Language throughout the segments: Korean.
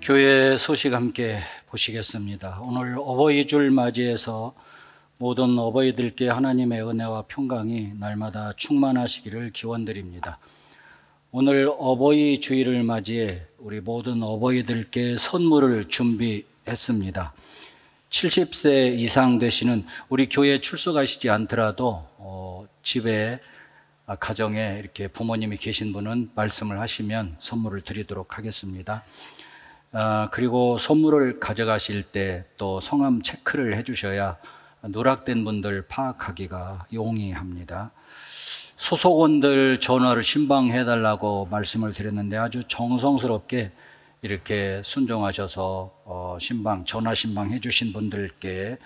교회 소식 함께 보시겠습니다. 오늘 어버이줄 맞이해서 모든 어버이들께 하나님의 은혜와 평강이 날마다 충만하시기를 기원드립니다. 오늘 어버이 주일을 맞이해 우리 모든 어버이들께 선물을 준비했습니다. 70세 이상 되시는 우리 교회에 출석하시지 않더라도 집에 가정에 이렇게 부모님이 계신 분은 말씀을 하시면 선물을 드리도록 하겠습니다. 그리고 선물을 가져가실 때 또 성함 체크를 해주셔야 누락된 분들 파악하기가 용이합니다. 소속원들 전화를 신방해달라고 말씀을 드렸는데 아주 정성스럽게 이렇게 순종하셔서 전화 신방해 주신 분들께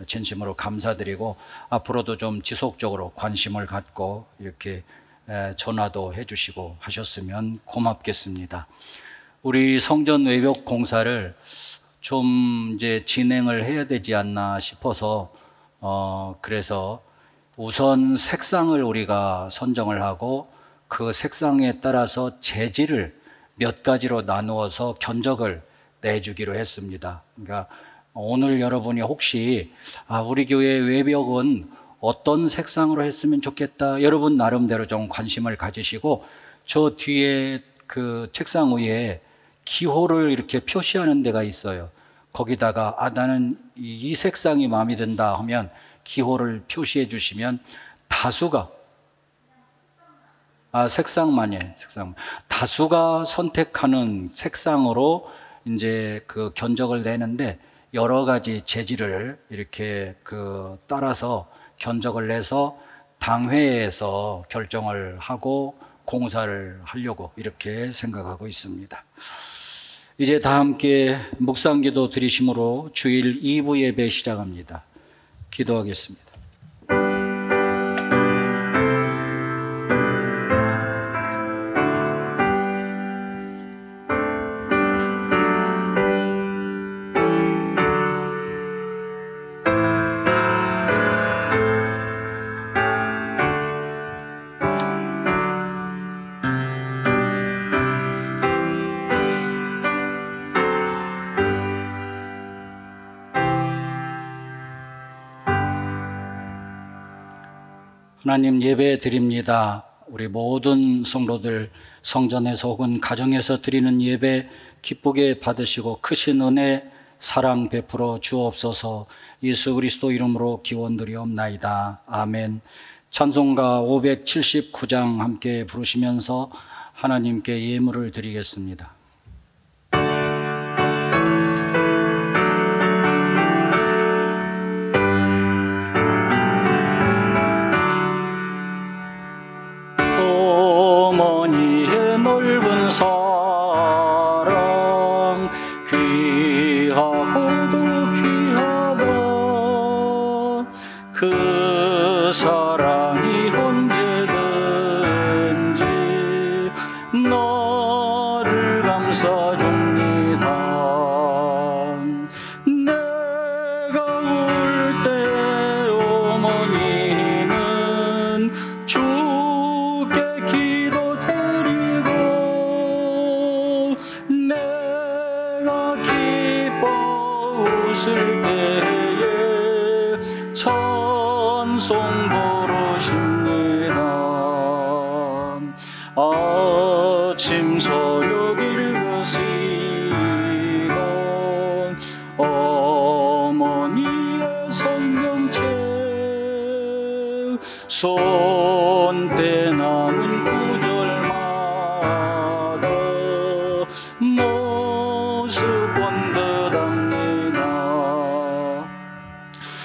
진심으로 감사드리고 앞으로도 좀 지속적으로 관심을 갖고 이렇게 전화도 해 주시고 하셨으면 고맙겠습니다. 우리 성전 외벽 공사를 좀 이제 진행을 해야 되지 않나 싶어서 그래서 우선 색상을 우리가 선정을 하고 그 색상에 따라서 재질을 몇 가지로 나누어서 견적을 내주기로 했습니다. 그러니까 오늘 여러분이 혹시 우리 교회 외벽은 어떤 색상으로 했으면 좋겠다, 여러분 나름대로 좀 관심을 가지시고 저 뒤에 그 책상 위에 기호를 이렇게 표시하는 데가 있어요. 거기다가 나는 이 색상이 마음에 든다 하면 기호를 표시해 주시면 다수가 색상만이에요. 다수가 선택하는 색상으로 이제 그 견적을 내는데 여러 가지 재질을 이렇게 따라서 견적을 내서 당회에서 결정을 하고 공사를 하려고 이렇게 생각하고 있습니다. 이제 다 함께 묵상기도 드리심으로 주일 2부 예배 시작합니다. 기도하겠습니다. 하나님 예배 드립니다. 우리 모든 성도들 성전에서 혹은 가정에서 드리는 예배 기쁘게 받으시고 크신 은혜 사랑 베풀어 주옵소서. 예수 그리스도 이름으로 기원드리옵나이다. 아멘. 찬송가 579장 함께 부르시면서 하나님께 예물을 드리겠습니다. 사랑 귀하고도 귀하다. 그 사랑이 언제든지 너를 감싸줍니다. 내가 울 때 어머니는 주께 기도드리고 내가 기뻐 웃을 때에 찬송 부르십니다. 아침 저녁 읽으시던 어머니의 성경책 손때 남은 구절마다 모습 본 듯합니다.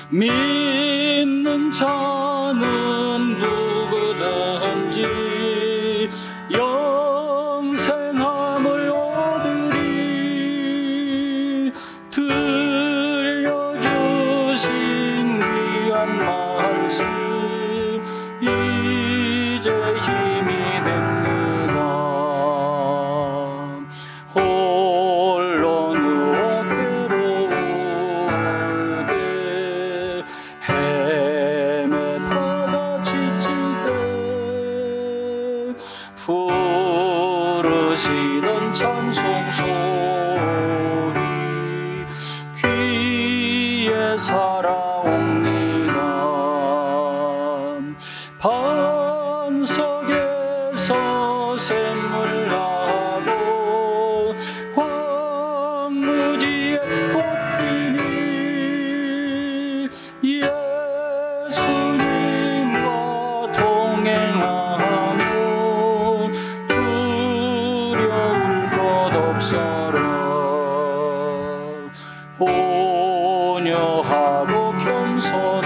믿는 자는 누구든지 영생함을 얻으리. 들려주신 귀한 말씀 이제 힘이 됩니다. 홀로 누워 괴로울 때 헤매다가 지칠 때 부르시던 찬송 소리 살아옵니다. 반석에서 샘물나고 황무지에 꽃피니 예수님과 동행하며 두려울 것 없어라. 온유하고 겸손하며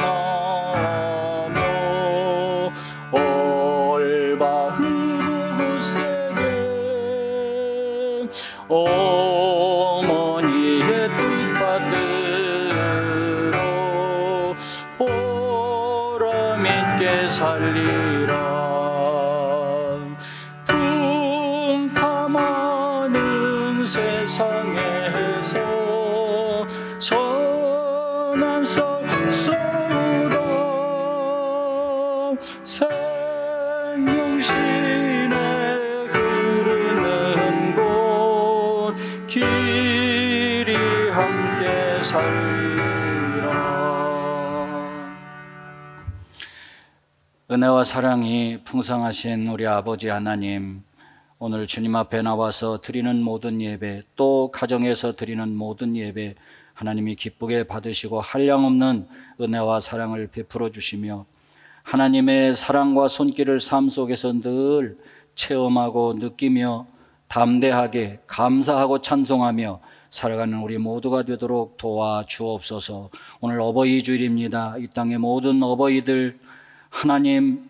올바르고 굳세게 어머니의 뜻받들어 보람있게 살리라. 풍파많은 세상에서 선한 썩 쏘다 생명신에 흐르는 곳 길이 함께 살리라. 은혜와 사랑이 풍성하신 우리 아버지 하나님, 오늘 주님 앞에 나와서 드리는 모든 예배, 또 가정에서 드리는 모든 예배 하나님이 기쁘게 받으시고 한량없는 은혜와 사랑을 베풀어 주시며 하나님의 사랑과 손길을 삶 속에서 늘 체험하고 느끼며 담대하게 감사하고 찬송하며 살아가는 우리 모두가 되도록 도와주옵소서. 오늘 어버이 주일입니다. 이 땅의 모든 어버이들 하나님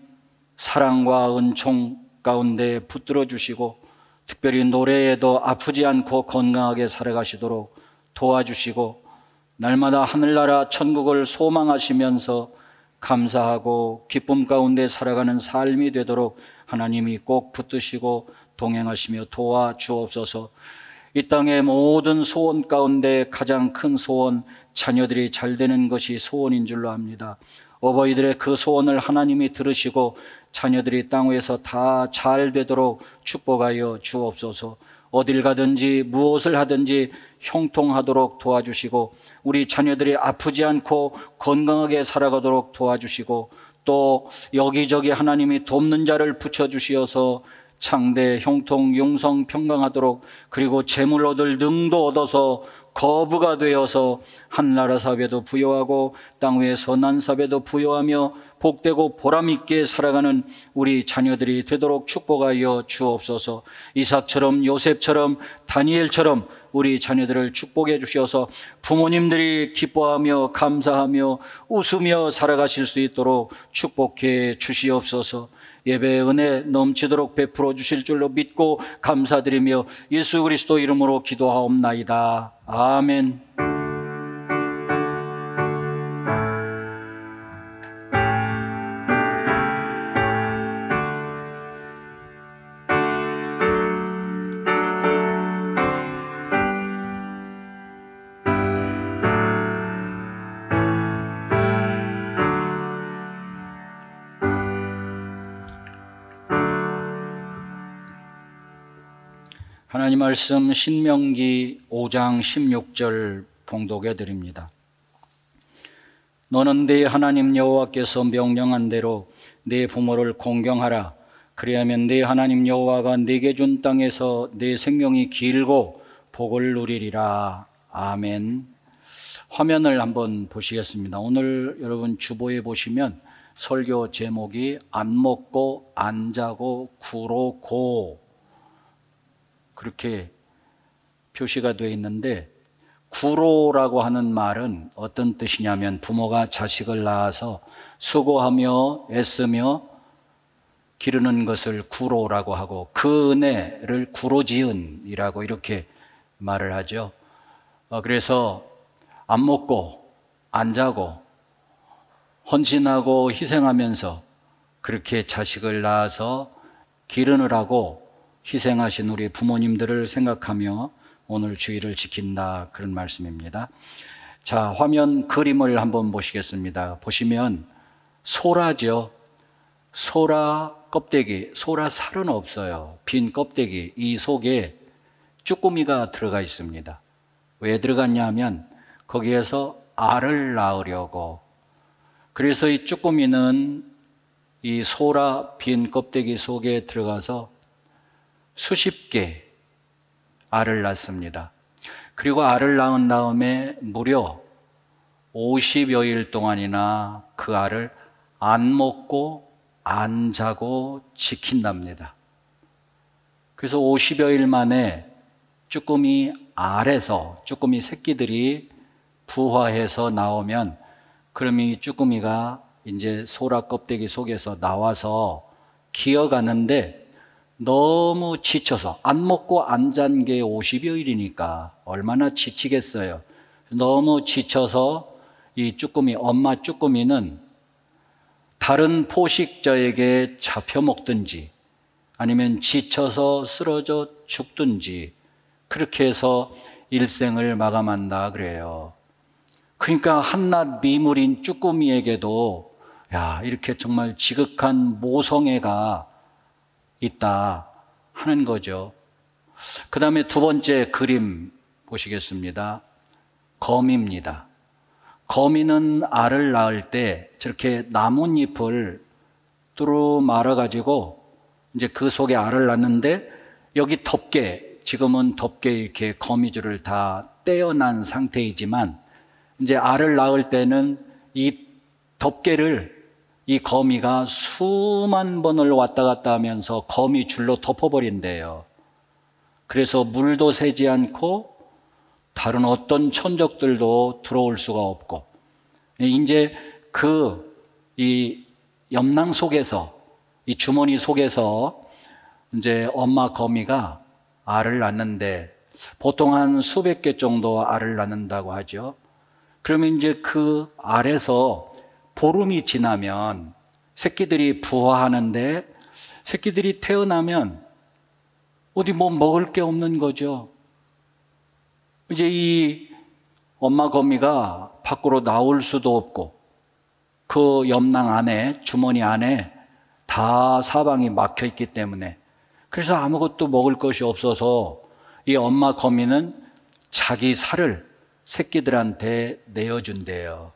사랑과 은총 가운데 붙들어 주시고 특별히 노래에도 아프지 않고 건강하게 살아가시도록 도와주시고 날마다 하늘나라 천국을 소망하시면서 감사하고 기쁨 가운데 살아가는 삶이 되도록 하나님이 꼭 붙드시고 동행하시며 도와주옵소서. 이 땅의 모든 소원 가운데 가장 큰 소원, 자녀들이 잘 되는 것이 소원인 줄로 압니다. 어버이들의 그 소원을 하나님이 들으시고 자녀들이 땅 위에서 다 잘 되도록 축복하여 주옵소서. 어딜 가든지 무엇을 하든지 형통하도록 도와주시고 우리 자녀들이 아프지 않고 건강하게 살아가도록 도와주시고 또 여기저기 하나님이 돕는 자를 붙여주시어서 창대, 형통, 융성, 평강하도록 그리고 재물 얻을 능도 얻어서 거부가 되어서 한나라 사회도 부여하고 땅 위의 선한 사회도 부여하며 복되고 보람있게 살아가는 우리 자녀들이 되도록 축복하여 주옵소서. 이삭처럼 요셉처럼 다니엘처럼 우리 자녀들을 축복해 주셔서 부모님들이 기뻐하며 감사하며 웃으며 살아가실 수 있도록 축복해 주시옵소서. 예배의 은혜 넘치도록 베풀어 주실 줄로 믿고 감사드리며 예수 그리스도 이름으로 기도하옵나이다. 아멘. 하나님 말씀 신명기 5장 16절 봉독해 드립니다. 너는 네 하나님 여호와께서 명령한 대로 네 부모를 공경하라. 그리하면 네 하나님 여호와가 네게 준 땅에서 네 생명이 길고 복을 누리리라. 아멘. 화면을 한번 보시겠습니다. 오늘 여러분 주보에 보시면 설교 제목이 안 먹고 안 자고 구로고 그렇게 표시가 되어 있는데, 구로라고 하는 말은 어떤 뜻이냐면 부모가 자식을 낳아서 수고하며 애쓰며 기르는 것을 구로라고 하고 그 은혜를 구로지은이라고 이렇게 말을 하죠. 그래서 안 먹고 안 자고 헌신하고 희생하면서 그렇게 자식을 낳아서 기르느라고 희생하신 우리 부모님들을 생각하며 오늘 주일을 지킨다, 그런 말씀입니다. 자, 화면 그림을 한번 보시겠습니다. 보시면 소라죠. 소라 껍데기, 소라 살은 없어요. 빈 껍데기, 이 속에 쭈꾸미가 들어가 있습니다. 왜 들어갔냐 하면 거기에서 알을 낳으려고. 그래서 이 쭈꾸미는 이 소라 빈 껍데기 속에 들어가서 수십 개 알을 낳습니다. 그리고 알을 낳은 다음에 무려 50여일 동안이나 그 알을 안 먹고 안 자고 지킨답니다. 그래서 50여일 만에 쭈꾸미 알에서 쭈꾸미 새끼들이 부화해서 나오면, 그럼 이 쭈꾸미가 이제 소라 껍데기 속에서 나와서 기어가는데 너무 지쳐서, 안 먹고 안 잔 게 50여일이니까 얼마나 지치겠어요. 너무 지쳐서 이 쭈꾸미, 엄마 쭈꾸미는 다른 포식자에게 잡혀 먹든지 아니면 지쳐서 쓰러져 죽든지 그렇게 해서 일생을 마감한다 그래요. 그러니까 한낱 미물인 쭈꾸미에게도 야, 이렇게 정말 지극한 모성애가 있다 하는 거죠. 그 다음에 두 번째 그림 보시겠습니다. 거미입니다. 거미는 알을 낳을 때 저렇게 나뭇잎을 뚜루 말아가지고 이제 그 속에 알을 낳는데, 여기 덮개, 지금은 덮개 이렇게 거미줄을 다 떼어난 상태이지만, 이제 알을 낳을 때는 이 덮개를 이 거미가 수만 번을 왔다 갔다 하면서 거미줄로 덮어버린대요. 그래서 물도 새지 않고 다른 어떤 천적들도 들어올 수가 없고, 이제 이 염낭 속에서, 이 주머니 속에서 이제 엄마 거미가 알을 낳는데 보통 한 수백 개 정도 알을 낳는다고 하죠. 그러면 이제 그 알에서 보름이 지나면 새끼들이 부화하는데, 새끼들이 태어나면 어디 뭐 먹을 게 없는 거죠. 이제 이 엄마 거미가 밖으로 나올 수도 없고, 그 염낭 안에, 주머니 안에 다 사방이 막혀 있기 때문에, 그래서 아무것도 먹을 것이 없어서 이 엄마 거미는 자기 살을 새끼들한테 내어준대요.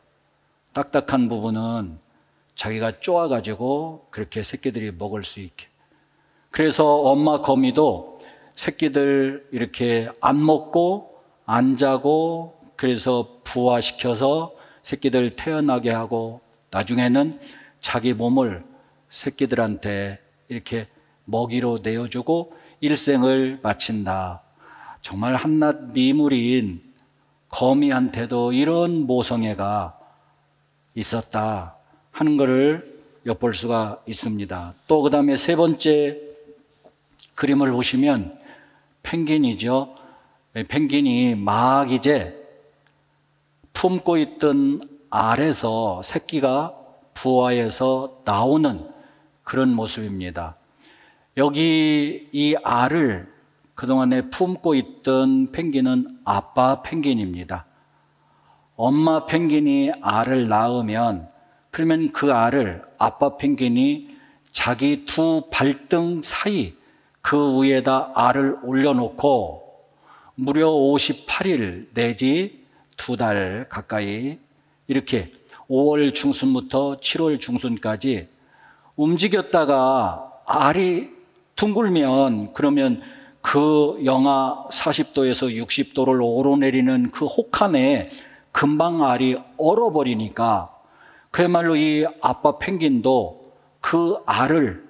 딱딱한 부분은 자기가 쪼아가지고 그렇게 새끼들이 먹을 수 있게. 그래서 엄마 거미도 새끼들 이렇게 안 먹고 안 자고, 그래서 부화시켜서 새끼들 태어나게 하고, 나중에는 자기 몸을 새끼들한테 이렇게 먹이로 내어주고 일생을 마친다. 정말 한낱 미물인 거미한테도 이런 모성애가 있었다 하는 것을 엿볼 수가 있습니다. 또 그 다음에 세 번째 그림을 보시면 펭귄이죠. 펭귄이 막 이제 품고 있던 알에서 새끼가 부화해서 나오는 그런 모습입니다. 여기 이 알을 그동안에 품고 있던 펭귄은 아빠 펭귄입니다. 엄마 펭귄이 알을 낳으면, 그러면 그 알을 아빠 펭귄이 자기 두 발등 사이 그 위에다 알을 올려놓고 무려 58일 내지 2달 가까이 이렇게 5월 중순부터 7월 중순까지 움직였다가 알이 둥글면, 그러면 그 영하 40도에서 60도를 오르내리는 그 혹한에 금방 알이 얼어버리니까, 그야말로 이 아빠 펭귄도 그 알을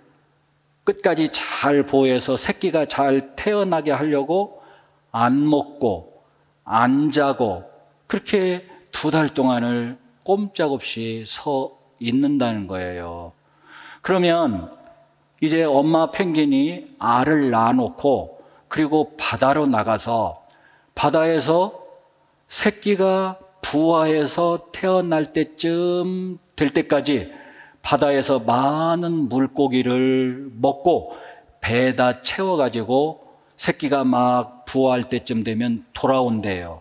끝까지 잘 보호해서 새끼가 잘 태어나게 하려고 안 먹고 안 자고 그렇게 2달 동안을 꼼짝없이 서 있는다는 거예요. 그러면 이제 엄마 펭귄이 알을 낳아놓고 그리고 바다로 나가서 바다에서 새끼가 부화해서 태어날 때쯤 될 때까지 바다에서 많은 물고기를 먹고 배에다 채워가지고 새끼가 막 부화할 때쯤 되면 돌아온대요.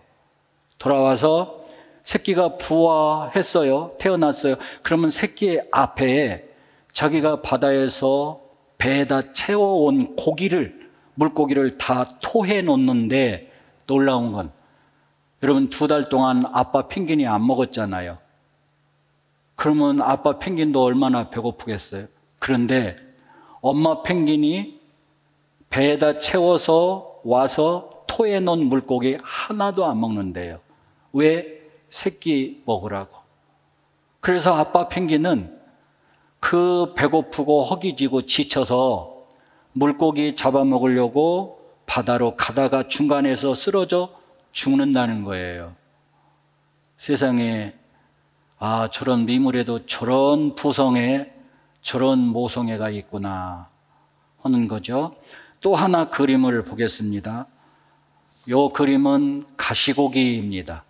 돌아와서 새끼가 부화했어요. 태어났어요. 그러면 새끼의 앞에 자기가 바다에서 배에다 채워온 고기를, 물고기를 다 토해 놓는데, 놀라운 건 여러분 2달 동안 아빠 펭귄이 안 먹었잖아요. 그러면 아빠 펭귄도 얼마나 배고프겠어요. 그런데 엄마 펭귄이 배에다 채워서 와서 토해 놓은 물고기 하나도 안 먹는데요. 왜? 새끼 먹으라고. 그래서 아빠 펭귄은 그 배고프고 허기지고 지쳐서 물고기 잡아먹으려고 바다로 가다가 중간에서 쓰러져 죽는다는 거예요. 세상에 저런 미물에도 저런 부성애, 저런 모성애가 있구나 하는 거죠. 또 하나 그림을 보겠습니다. 이 그림은 가시고기입니다.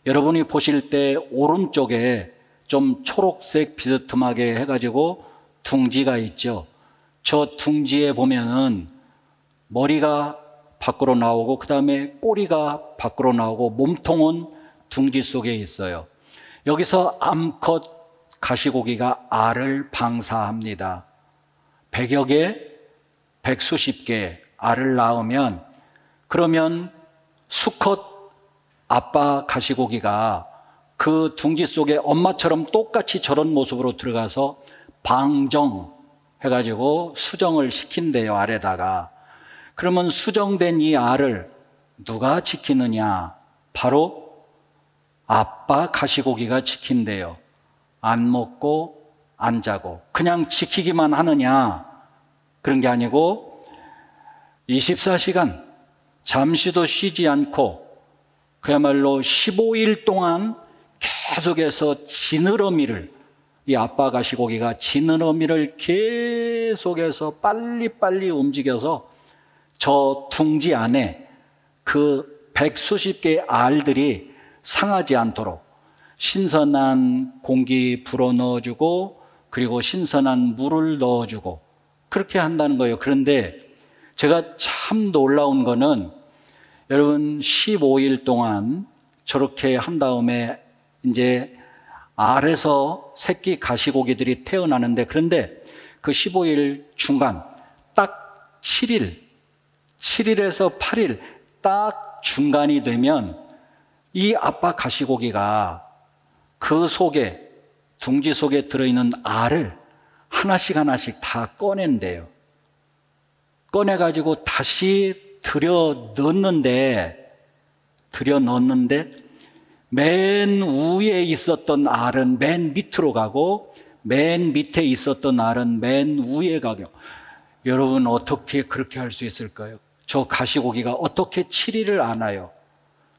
여러분이 보실 때 오른쪽에 좀 초록색 비스듬하게 해가지고 둥지가 있죠. 저 둥지에 보면은 머리가 밖으로 나오고 그 다음에 꼬리가 밖으로 나오고 몸통은 둥지 속에 있어요. 여기서 암컷 가시고기가 알을 방사합니다. 100여 개, 100수십 개 알을 낳으면 그러면 수컷 아빠 가시고기가 그 둥지 속에 엄마처럼 똑같이 저런 모습으로 들어가서 방정해가지고 수정을 시킨대요, 알에다가. 그러면 수정된 이 알을 누가 지키느냐? 바로 아빠 가시고기가 지킨대요. 안 먹고 안 자고 그냥 지키기만 하느냐? 그런 게 아니고 24시간 잠시도 쉬지 않고 그야말로 15일 동안 계속해서 지느러미를, 이 아빠 가시고기가 지느러미를 계속해서 빨리빨리 움직여서 저 둥지 안에 그 100수십 개의 알들이 상하지 않도록 신선한 공기 불어넣어주고 그리고 신선한 물을 넣어주고 그렇게 한다는 거예요. 그런데 제가 참 놀라운 거는 여러분 15일 동안 저렇게 한 다음에 이제 알에서 새끼 가시고기들이 태어나는데, 그런데 그 15일 중간 딱 7일에서 8일 딱 중간이 되면 이 아빠 가시고기가 그 속에, 둥지 속에 들어있는 알을 하나씩 다 꺼낸대요. 꺼내가지고 다시 들여 넣는데 맨 위에 있었던 알은 맨 밑으로 가고 맨 밑에 있었던 알은 맨 위에 가고. 여러분 어떻게 그렇게 할 수 있을까요? 저 가시고기가 어떻게 7일을 안아요?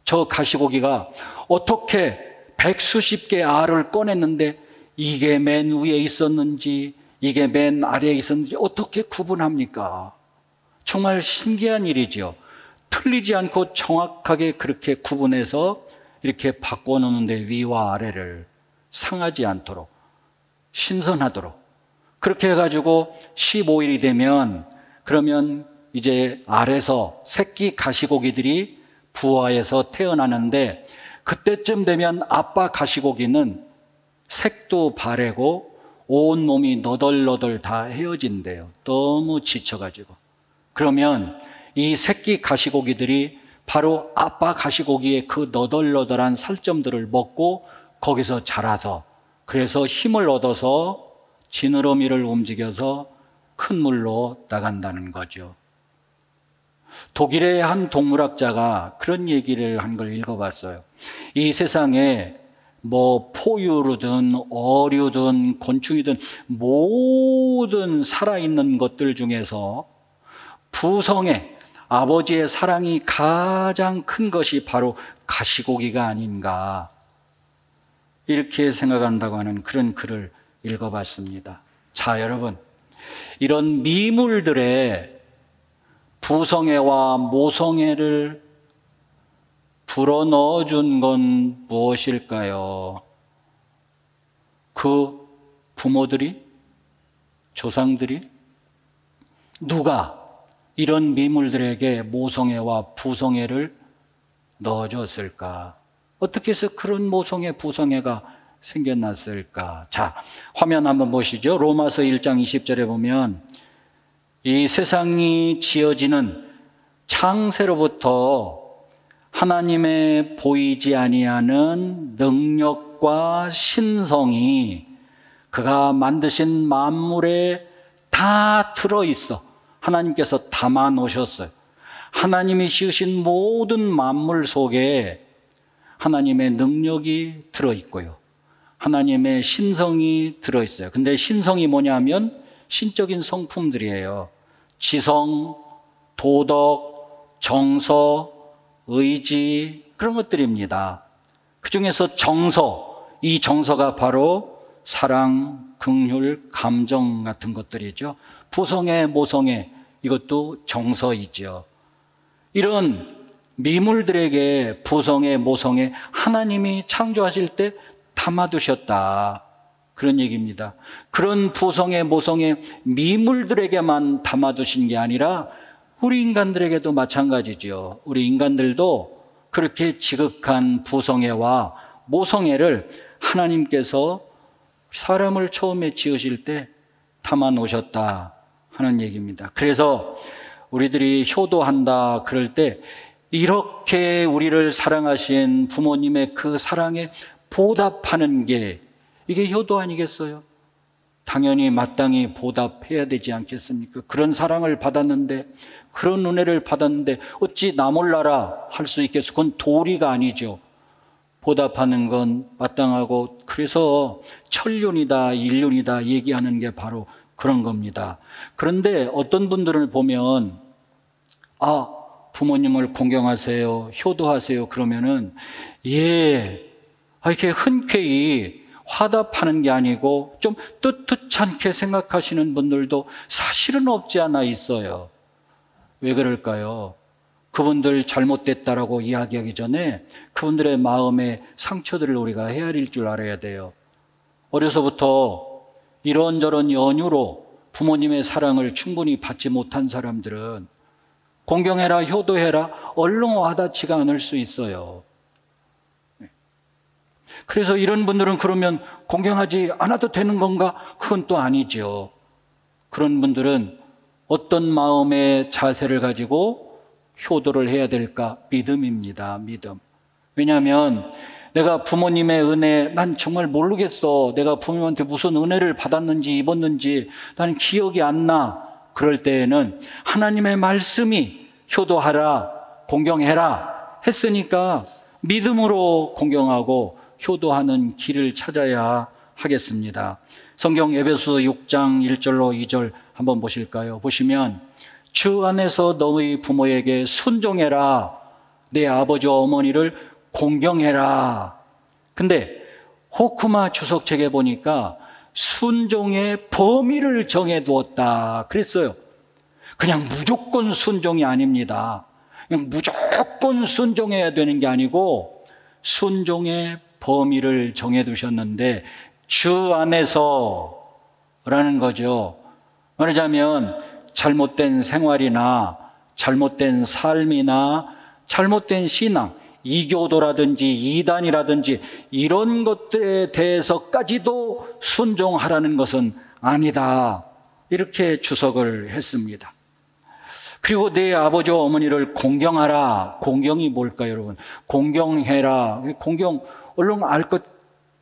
저 가시고기가 어떻게 100수십 개의 알을 꺼냈는데 이게 맨 위에 있었는지 이게 맨 아래에 있었는지 어떻게 구분합니까? 정말 신기한 일이죠. 틀리지 않고 정확하게 그렇게 구분해서 이렇게 바꿔놓는데 위와 아래를 상하지 않도록, 신선하도록 그렇게 해가지고 15일이 되면 그러면 이제 알에서 새끼 가시고기들이 부화해서 태어나는데, 그때쯤 되면 아빠 가시고기는 색도 바래고 온 몸이 너덜너덜 다 헤어진대요. 너무 지쳐가지고. 그러면 이 새끼 가시고기들이 바로 아빠 가시고기의 그 너덜너덜한 살점들을 먹고 거기서 자라서, 그래서 힘을 얻어서 지느러미를 움직여서 큰 물로 나간다는 거죠. 독일의 한 동물학자가 그런 얘기를 한 걸 읽어봤어요. 이 세상에 뭐 포유류든 어류든 곤충이든 모든 살아있는 것들 중에서 부성애, 아버지의 사랑이 가장 큰 것이 바로 가시고기가 아닌가, 이렇게 생각한다고 하는 그런 글을 읽어봤습니다. 자, 여러분, 이런 미물들의 부성애와 모성애를 불어넣어 준 건 무엇일까요? 그 부모들이? 조상들이? 누가 이런 미물들에게 모성애와 부성애를 넣어줬을까? 어떻게 해서 그런 모성애, 부성애가 생겨났을까? 자, 화면 한번 보시죠. 로마서 1장 20절에 보면 이 세상이 지어지는 창세로부터 하나님의 보이지 아니하는 능력과 신성이 그가 만드신 만물에 다 들어있어. 하나님께서 담아 놓으셨어요. 하나님이 지으신 모든 만물 속에 하나님의 능력이 들어있고요, 하나님의 신성이 들어있어요. 근데 신성이 뭐냐면 신적인 성품들이에요. 지성, 도덕, 정서, 의지, 그런 것들입니다. 그 중에서 정서, 이 정서가 바로 사랑, 긍휼, 감정 같은 것들이죠. 부성애, 모성애, 이것도 정서이죠. 이런 미물들에게 부성애, 모성애, 하나님이 창조하실 때 담아두셨다, 그런 얘기입니다. 그런 부성애, 모성애, 미물들에게만 담아두신 게 아니라 우리 인간들에게도 마찬가지죠. 우리 인간들도 그렇게 지극한 부성애와 모성애를 하나님께서 사람을 처음에 지으실 때 담아 놓으셨다 하는 얘기입니다. 그래서 우리들이 효도한다 그럴 때 이렇게 우리를 사랑하신 부모님의 그 사랑에 보답하는 게 이게 효도 아니겠어요? 당연히 마땅히 보답해야 되지 않겠습니까? 그런 사랑을 받았는데, 그런 은혜를 받았는데 어찌 나 몰라라 할 수 있겠어? 그건 도리가 아니죠. 보답하는 건 마땅하고, 그래서 천륜이다 일륜이다 얘기하는 게 바로 그런 겁니다. 그런데 어떤 분들을 보면 부모님을 공경하세요, 효도하세요 그러면은 이렇게 흔쾌히 화답하는 게 아니고 좀 뜻찮게 생각하시는 분들도 사실은 없지 않아 있어요. 왜 그럴까요? 그분들 잘못됐다라고 이야기하기 전에 그분들의 마음의 상처들을 우리가 헤아릴 줄 알아야 돼요. 어려서부터 이런저런 연유로 부모님의 사랑을 충분히 받지 못한 사람들은 공경해라, 효도해라, 얼른 와닿지가 않을 수 있어요. 그래서 이런 분들은 그러면 공경하지 않아도 되는 건가? 그건 또 아니죠. 그런 분들은 어떤 마음의 자세를 가지고 효도를 해야 될까? 믿음입니다. 믿음. 왜냐하면 내가 부모님의 은혜, 난 정말 모르겠어. 내가 부모님한테 무슨 은혜를 받았는지 입었는지 난 기억이 안 나. 그럴 때에는 하나님의 말씀이 효도하라, 공경해라 했으니까 믿음으로 공경하고 효도하는 길을 찾아야 하겠습니다. 성경 에베소 6장 1절로 2절 한번 보실까요? 보시면 주 안에서 너희 부모에게 순종해라, 내 아버지와 어머니를 공경해라. 근데 호쿠마 주석책에 보니까 순종의 범위를 정해두었다 그랬어요. 그냥 무조건 순종이 아닙니다. 그냥 무조건 순종해야 되는 게 아니고 순종의 범위를 정해두셨는데 주 안에서라는 거죠. 말하자면 잘못된 생활이나 잘못된 삶이나 잘못된 신앙, 이교도라든지 이단이라든지 이런 것들에 대해서까지도 순종하라는 것은 아니다, 이렇게 주석을 했습니다. 그리고 내 아버지와 어머니를 공경하라. 공경이 뭘까요, 여러분? 공경해라. 공경 얼른 알 것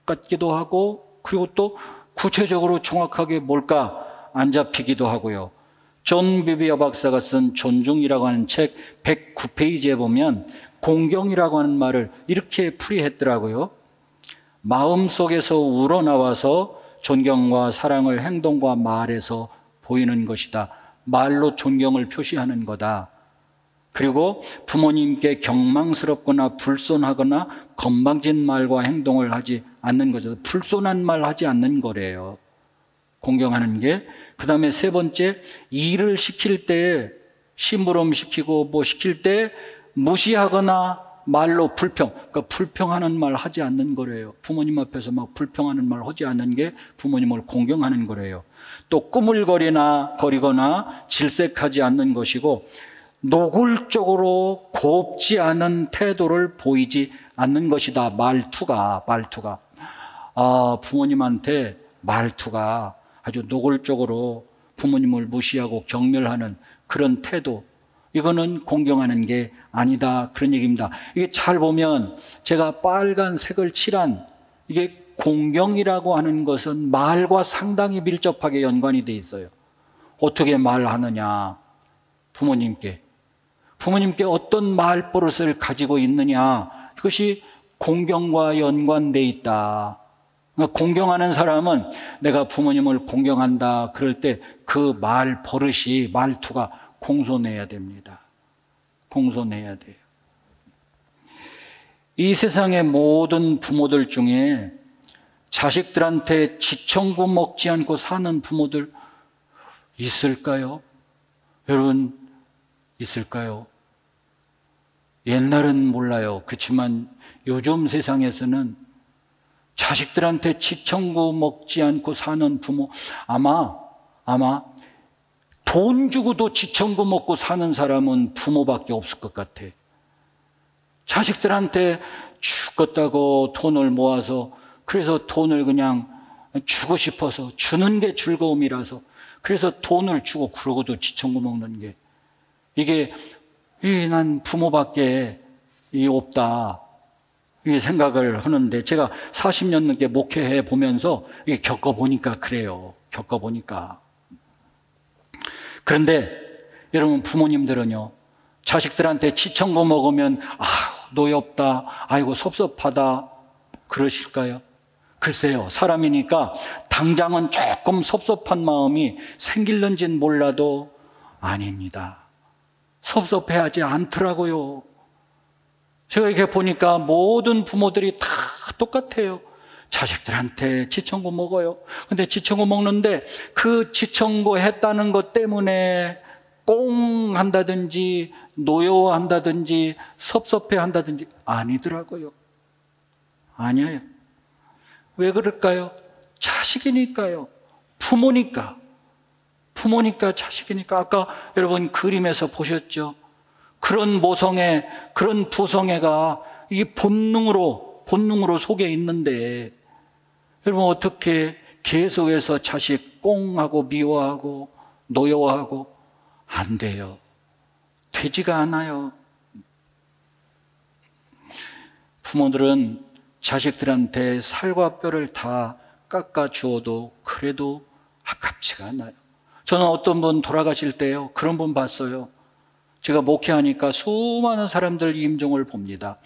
같기도 하고, 그리고 또 구체적으로 정확하게 뭘까 안 잡히기도 하고요. 존 비비어 박사가 쓴 존중이라고 하는 책 109페이지에 보면 공경이라고 하는 말을 이렇게 풀이했더라고요. 마음속에서 우러나와서 존경과 사랑을 행동과 말에서 보이는 것이다. 말로 존경을 표시하는 거다. 그리고 부모님께 경망스럽거나 불손하거나 건방진 말과 행동을 하지 않는 거죠. 불손한 말 하지 않는 거래요, 공경하는 게. 그 다음에 세 번째, 일을 시킬 때 심부름 시키고 뭐 시킬 때 무시하거나 말로 그러니까 불평하는 말 하지 않는 거래요. 부모님 앞에서 막 불평하는 말 하지 않는 게 부모님을 공경하는 거래요. 또 꾸물거리거나 질색하지 않는 것이고, 노골적으로 곱지 않은 태도를 보이지 않는 것이다. 말투가 부모님한테 말투가 아주 노골적으로 부모님을 무시하고 경멸하는 그런 태도, 이거는 공경하는 게 아니다, 그런 얘기입니다. 이게 잘 보면 제가 빨간색을 칠한 이게 공경이라고 하는 것은 말과 상당히 밀접하게 연관이 돼 있어요. 어떻게 말하느냐, 부모님께 어떤 말버릇을 가지고 있느냐, 이것이 공경과 연관돼 있다. 그러니까 공경하는 사람은 내가 부모님을 공경한다 그럴 때 그 말 버릇이, 말투가 공손해야 됩니다. 공손해야 돼요. 이 세상의 모든 부모들 중에 자식들한테 지청구 먹지 않고 사는 부모들 있을까요? 여러분, 있을까요? 옛날은 몰라요. 그렇지만 요즘 세상에서는 자식들한테 지청구 먹지 않고 사는 부모, 아마 돈 주고도 지청구 먹고 사는 사람은 부모밖에 없을 것 같아. 자식들한테 죽겠다고 돈을 모아서, 그래서 돈을 그냥 주고 싶어서, 주는 게 즐거움이라서 그래서 돈을 주고 그러고도 지청구 먹는 게, 이게 난 부모밖에 없다, 이 생각을 하는데, 제가 40년 넘게 목회해 보면서 이게 겪어보니까 그래요. 겪어보니까. 그런데 여러분, 부모님들은요, 자식들한테 지청구 먹으면 노엽다, 아이고 섭섭하다 그러실까요? 글쎄요, 사람이니까 당장은 조금 섭섭한 마음이 생길는지는 몰라도 아닙니다. 섭섭해하지 않더라고요. 제가 이렇게 보니까 모든 부모들이 다 똑같아요. 자식들한테 지청구 먹어요. 근데 지청구 먹는데 그 지청구 했다는 것 때문에 꽁 한다든지 노여워한다든지 섭섭해 한다든지 아니더라고요. 아니에요. 왜 그럴까요? 자식이니까요. 부모니까 자식이니까. 아까 여러분 그림에서 보셨죠? 그런 모성애, 그런 부성애가 이게 본능으로 속에 있는데, 여러분 어떻게 계속해서 자식 꽁하고 미워하고 노여워하고, 안 돼요. 되지가 않아요. 부모들은 자식들한테 살과 뼈를 다 깎아 주어도 그래도 아깝지가 않아요. 저는 어떤 분 돌아가실 때요, 그런 분 봤어요. 제가 목회하니까 수많은 사람들 임종을 봅니다.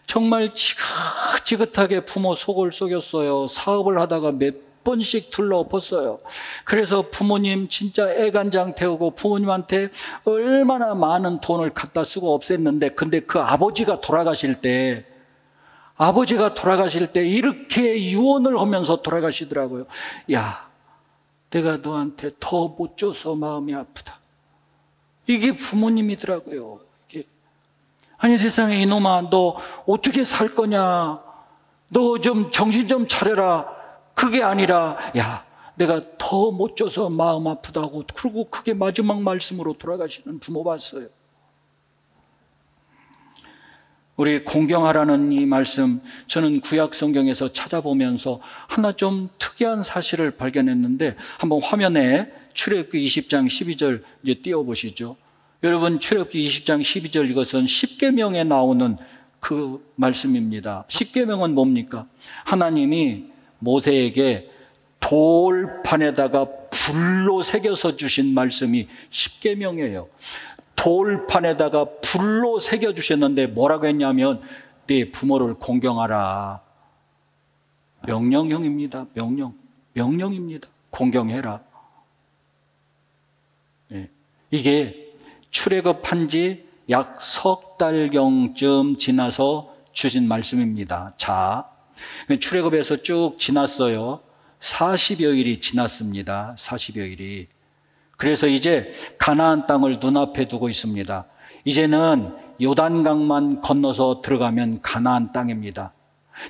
정말 지긋지긋하게 부모 속을 속였어요. 사업을 하다가 몇 번씩 둘러엎었어요. 그래서 부모님 진짜 애간장 태우고 부모님한테 얼마나 많은 돈을 갖다 쓰고 없앴는데, 근데 그 아버지가 돌아가실 때 이렇게 유언을 하면서 돌아가시더라고요. 야, 내가 너한테 더 못 줘서 마음이 아프다. 이게 부모님이더라고요. 이게. 아니 세상에, 이놈아 너 어떻게 살 거냐, 너 좀 정신 좀 차려라, 그게 아니라 야, 내가 더 못 줘서 마음 아프다고, 그리고 그게 마지막 말씀으로 돌아가시는 부모 봤어요. 우리 공경하라는 이 말씀, 저는 구약 성경에서 찾아보면서 하나 좀 특이한 사실을 발견했는데, 한번 화면에 출애굽기 20장 12절 이제 띄워보시죠. 여러분, 출애굽기 20장 12절, 이것은 십계명에 나오는 그 말씀입니다. 십계명은 뭡니까? 하나님이 모세에게 돌판에다가 불로 새겨서 주신 말씀이 십계명이에요. 돌판에다가 불로 새겨주셨는데 뭐라고 했냐면, 네 부모를 공경하라. 명령형입니다. 명령입니다. 공경해라. 네. 이게 출애굽한 지 약 석 달경쯤 지나서 주신 말씀입니다. 자, 출애굽에서 쭉 지났어요. 40여일이 지났습니다. 40여일이. 그래서 이제 가나안 땅을 눈앞에 두고 있습니다. 이제는 요단강만 건너서 들어가면 가나안 땅입니다.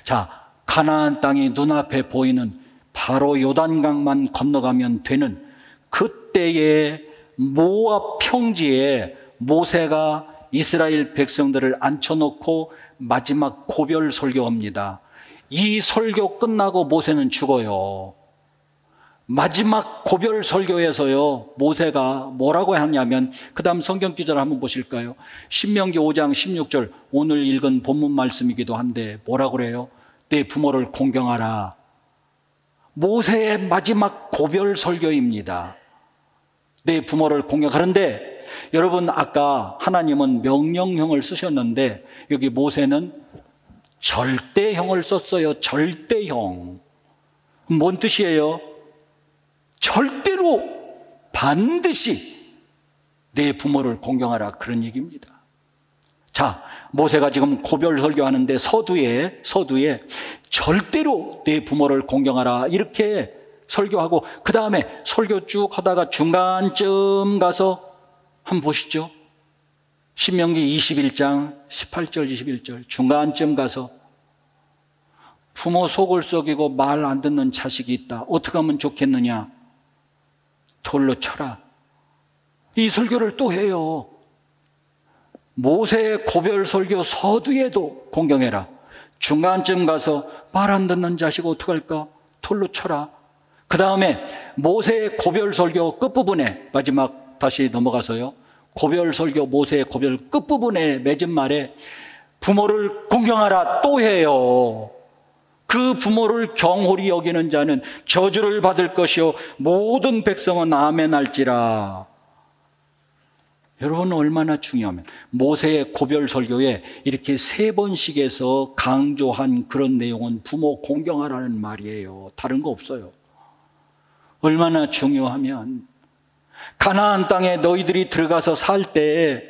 자, 가나안 땅이 눈앞에 보이는 바로 요단강만 건너가면 되는 그때의 모압 평지에 모세가 이스라엘 백성들을 앉혀놓고 마지막 고별 설교합니다. 이 설교 끝나고 모세는 죽어요. 마지막 고별 설교에서요, 모세가 뭐라고 하냐면, 그 다음 성경 기절을 한번 보실까요? 신명기 5장 16절, 오늘 읽은 본문 말씀이기도 한데 뭐라고 그래요? 내 부모를 공경하라. 모세의 마지막 고별 설교입니다. 내 부모를 공경하는데, 여러분 아까 하나님은 명령형을 쓰셨는데 여기 모세는 절대형을 썼어요. 절대형. 뭔 뜻이에요? 절대로 반드시 내 부모를 공경하라, 그런 얘기입니다. 자, 모세가 지금 고별 설교하는데 서두에 절대로 내 부모를 공경하라 이렇게 설교하고, 그 다음에 설교 쭉 하다가 중간쯤 가서 한번 보시죠. 신명기 21장 18절 21절 중간쯤 가서 부모 속을 썩이고 말 안 듣는 자식이 있다. 어떻게 하면 좋겠느냐? 돌로 쳐라. 이 설교를 또 해요. 모세의 고별 설교 서두에도 공경해라. 중간쯤 가서 말 안 듣는 자식 어떡할까? 돌로 쳐라. 그 다음에 모세의 고별 설교 끝부분에, 마지막 다시 넘어가서요, 고별 설교 모세의 고별 끝부분에 맺은 말에 부모를 공경하라 또 해요. 그 부모를 경홀히 여기는 자는 저주를 받을 것이요 모든 백성은 아멘할지라. 여러분 얼마나 중요하면 모세의 고별 설교에 이렇게 3번씩 해서 강조한 그런 내용은 부모 공경하라는 말이에요. 다른 거 없어요. 얼마나 중요하면 가나안 땅에 너희들이 들어가서 살 때,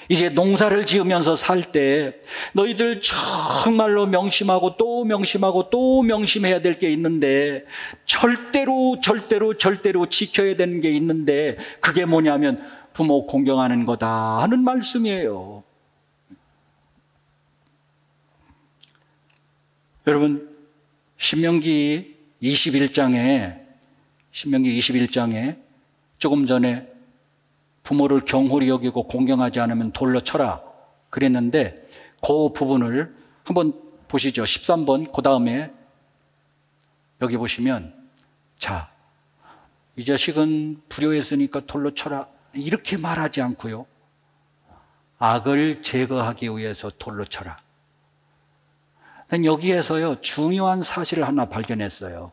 이제 농사를 지으면서 살 때 너희들 정말로 명심하고 또 명심하고 또 명심해야 될 게 있는데, 절대로 지켜야 되는 게 있는데, 그게 뭐냐면 부모 공경하는 거다 하는 말씀이에요. 여러분 신명기 21장에 조금 전에 부모를 경홀히 여기고 공경하지 않으면 돌로 쳐라 그랬는데, 그 부분을 한번 보시죠. 13번 그 다음에 여기 보시면, 자, 이 자식은 불효했으니까 돌로 쳐라 이렇게 말하지 않고요, 악을 제거하기 위해서 돌로 쳐라. 난 여기에서요 중요한 사실을 하나 발견했어요.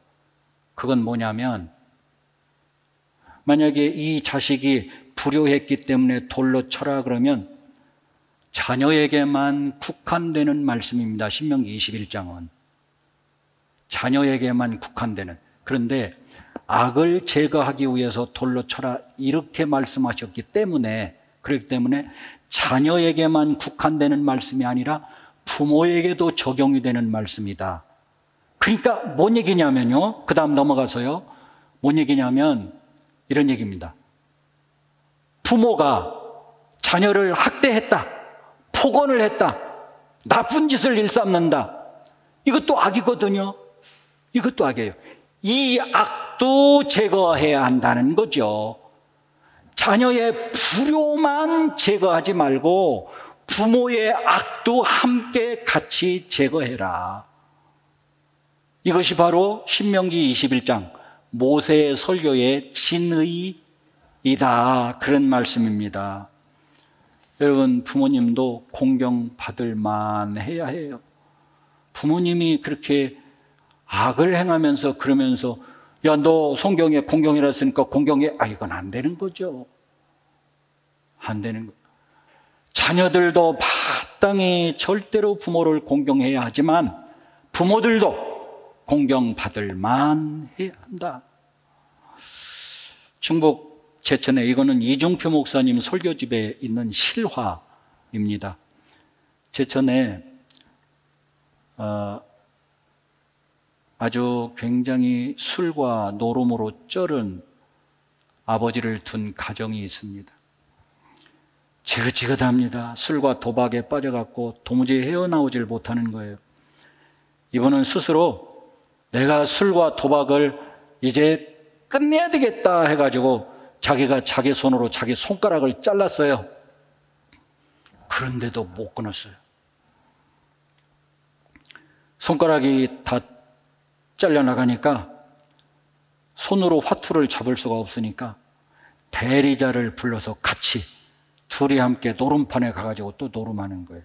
그건 뭐냐면, 만약에 이 자식이 불효했기 때문에 돌로 쳐라 그러면 자녀에게만 국한되는 말씀입니다. 신명기 21장은 자녀에게만 국한되는. 그런데 악을 제거하기 위해서 돌로 쳐라 이렇게 말씀하셨기 때문에, 그렇기 때문에 자녀에게만 국한되는 말씀이 아니라 부모에게도 적용이 되는 말씀이다. 그러니까 뭔 얘기냐면요, 그 다음 넘어가서요, 뭔 얘기냐면 이런 얘기입니다. 부모가 자녀를 학대했다, 폭언을 했다, 나쁜 짓을 일삼는다, 이것도 악이거든요. 이것도 악이에요. 이 악도 제거해야 한다는 거죠. 자녀의 불효만 제거하지 말고 부모의 악도 함께 같이 제거해라. 이것이 바로 신명기 21장 모세의 설교의 진의이다, 그런 말씀입니다. 여러분 부모님도 공경받을 만해야 해요. 부모님이 그렇게 악을 행하면서 그러면서 야, 너 성경에 공경이라 했으니까 공경해, 이건 안 되는 거죠. 안 되는 거. 자녀들도 마땅히 절대로 부모를 공경해야 하지만 부모들도 공경받을 만해야 한다. 충북 제천에, 이거는 이중표 목사님 설교집에 있는 실화입니다. 제천에 아주 굉장히 술과 노름으로 쩔은 아버지를 둔 가정이 있습니다. 지긋지긋합니다. 술과 도박에 빠져갖고 도무지 헤어나오질 못하는 거예요. 이분은 스스로 내가 술과 도박을 이제 끝내야 되겠다 해가지고 자기가 자기 손으로 자기 손가락을 잘랐어요. 그런데도 못 끊었어요. 손가락이 다 잘려나가니까 손으로 화투를 잡을 수가 없으니까 대리자를 불러서 같이 둘이 함께 노름판에 가가지고 또 노름하는 거예요.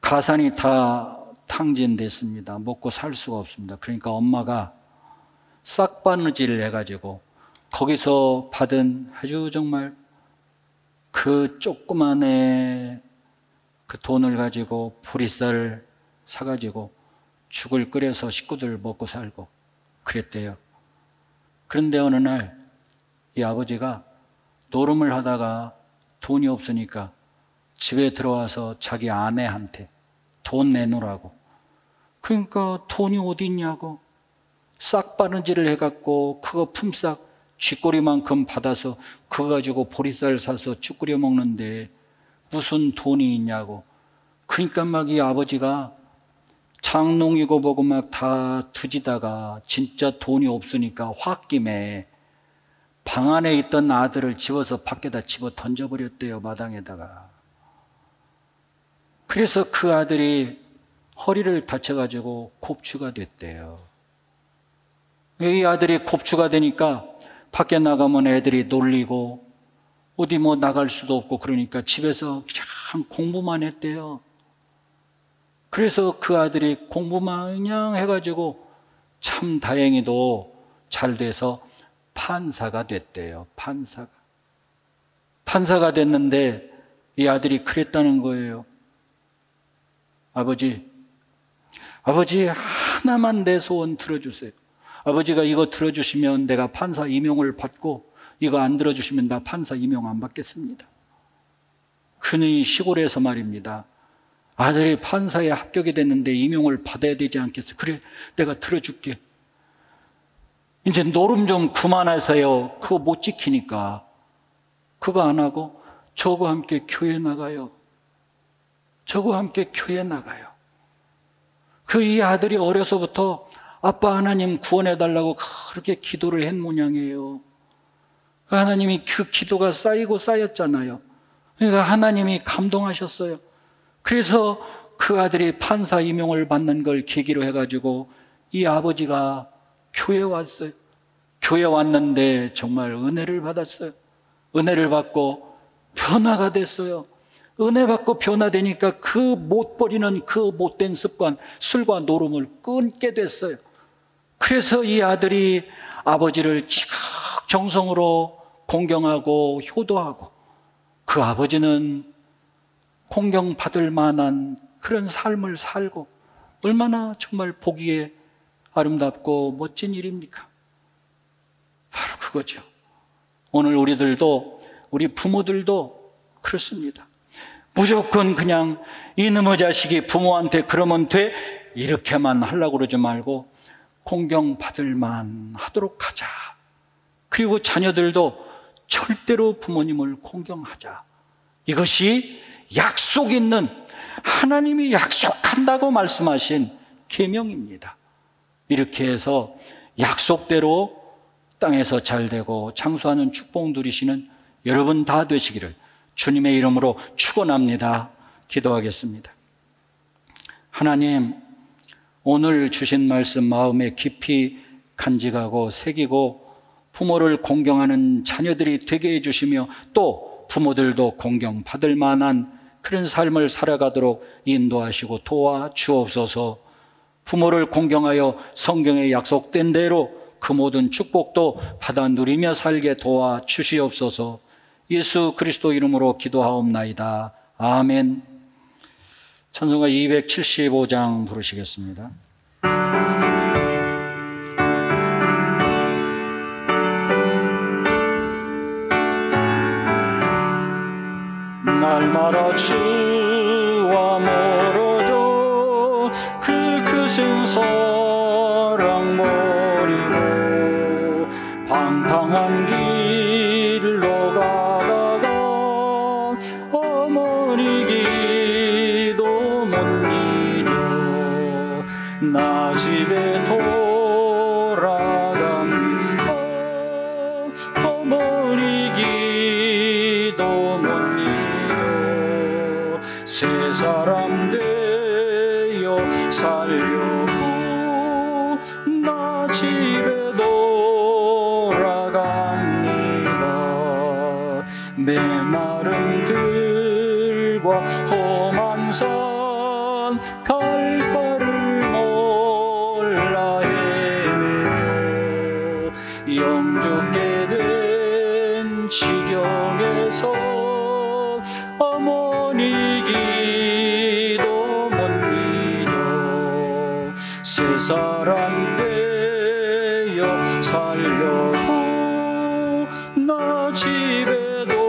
가산이 다 탕진됐습니다. 먹고 살 수가 없습니다. 그러니까 엄마가 싹바느질을 해가지고 거기서 받은 아주 정말 그 조그만의 그 돈을 가지고 보리쌀 사가지고 죽을 끓여서 식구들 먹고 살고 그랬대요. 그런데 어느 날 이 아버지가 노름을 하다가 돈이 없으니까 집에 들어와서 자기 아내한테 돈 내놓으라고. 그러니까 돈이 어디 있냐고 싹바느질을 해갖고 그거 품삯 쥐꼬리만큼 받아서 그거 가지고 보리쌀 사서 죽 끓여 먹는데 무슨 돈이 있냐고. 그러니까 막 이 아버지가 장롱이고 뭐고 막 다 뒤지다가 진짜 돈이 없으니까 홧김에 방 안에 있던 아들을 집어서 밖에다 집어 던져버렸대요. 마당에다가. 그래서 그 아들이 허리를 다쳐가지고 곱추가 됐대요. 이 아들이 곱추가 되니까 밖에 나가면 애들이 놀리고 어디 뭐 나갈 수도 없고 그러니까 집에서 참 공부만 했대요. 그래서 그 아들이 공부만 그냥 해가지고 참 다행히도 잘 돼서 판사가 됐대요. 판사가 됐는데 이 아들이 그랬다는 거예요. 아버지 하나만 내 소원 들어주세요. 아버지가 이거 들어주시면 내가 판사 임용을 받고 이거 안 들어주시면 나 판사 임용 안 받겠습니다. 그는 시골에서 말입니다. 아들이 판사에 합격이 됐는데 임용을 받아야 되지 않겠어? 그래 내가 들어줄게. 이제 노름 좀 그만하세요. 그거 못 지키니까. 그거 안 하고 저하고 함께 교회 나가요. 저하고 함께 교회 나가요. 그 이 아들이 어려서부터 아빠 하나님 구원해달라고 그렇게 기도를 한 모양이에요. 하나님이 그 기도가 쌓이고 쌓였잖아요. 그러니까 하나님이 감동하셨어요. 그래서 그 아들이 판사 임용을 받는 걸 계기로 해가지고 이 아버지가 교회에 왔어요. 교회에 왔는데 정말 은혜를 받았어요. 은혜를 받고 변화가 됐어요. 은혜 받고 변화되니까 그 못 버리는 그 못된 습관, 술과 노름을 끊게 됐어요. 그래서 이 아들이 아버지를 지극정성으로 공경하고 효도하고 그 아버지는 공경받을 만한 그런 삶을 살고 얼마나 정말 보기에 아름답고 멋진 일입니까? 바로 그거죠. 오늘 우리들도 우리 부모들도 그렇습니다. 무조건 그냥 이놈의 자식이 부모한테 그러면 돼 이렇게만 하려고 그러지 말고 공경받을 만하도록 하자. 그리고 자녀들도 절대로 부모님을 공경하자. 이것이 약속 있는 하나님이 약속한다고 말씀하신 계명입니다. 이렇게 해서 약속대로 땅에서 잘되고 장수하는 축복 누리시는 여러분 다 되시기를 주님의 이름으로 축원합니다. 기도하겠습니다. 하나님, 오늘 주신 말씀 마음에 깊이 간직하고 새기고 부모를 공경하는 자녀들이 되게 해주시며 또 부모들도 공경받을 만한 그런 삶을 살아가도록 인도하시고 도와주옵소서. 부모를 공경하여 성경에 약속된 대로 그 모든 축복도 받아 누리며 살게 도와주시옵소서. 예수 그리스도 이름으로 기도하옵나이다. 아멘. 찬송가 275장 부르시겠습니다. 날마다 주와 멀어져 그 크신 사랑 버리고 방탕한 길로 가다가 어머니 기도 못 잊어 나 집에 돌아간 어머니 기도 못 잊어 새 사람 되어 살려고 나 집에 메마른 들과 험한 산 갈 바를 몰라 헤매며 영죽게 된 지경에서 어머니 기도 못 잊어 새 사람 되어 살려고 나 집에 돌아갑니다.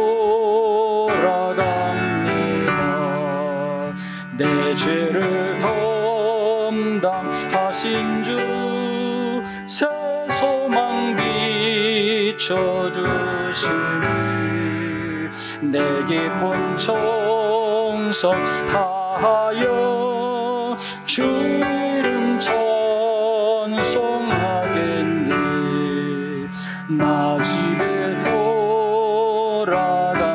내 죄를 담당하신 주 새 소망 비춰주시니 내 기쁜 정성 다하여 주 이름 찬송하겠니. 나 집에 돌아갑니다.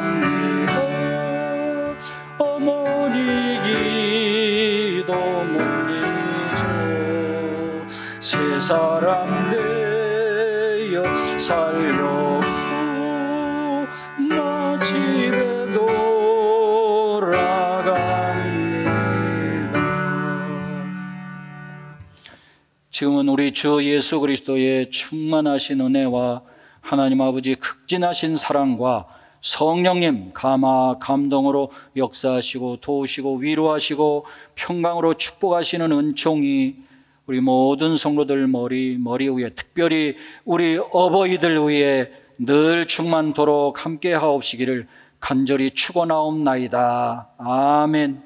어머니 기도 못 잊어 새 사람 되어 살려고 나 집에 돌아갑니다. 지금은 우리 주 예수 그리스도의 충만하신 은혜와 하나님 아버지 극진하신 사랑과 성령님 감동으로 역사하시고 도우시고 위로하시고 평강으로 축복하시는 은총이 우리 모든 성도들 머리 위에, 특별히 우리 어버이들 위에 늘 충만토록 함께 하옵시기를 간절히 축원하옵나이다. 아멘.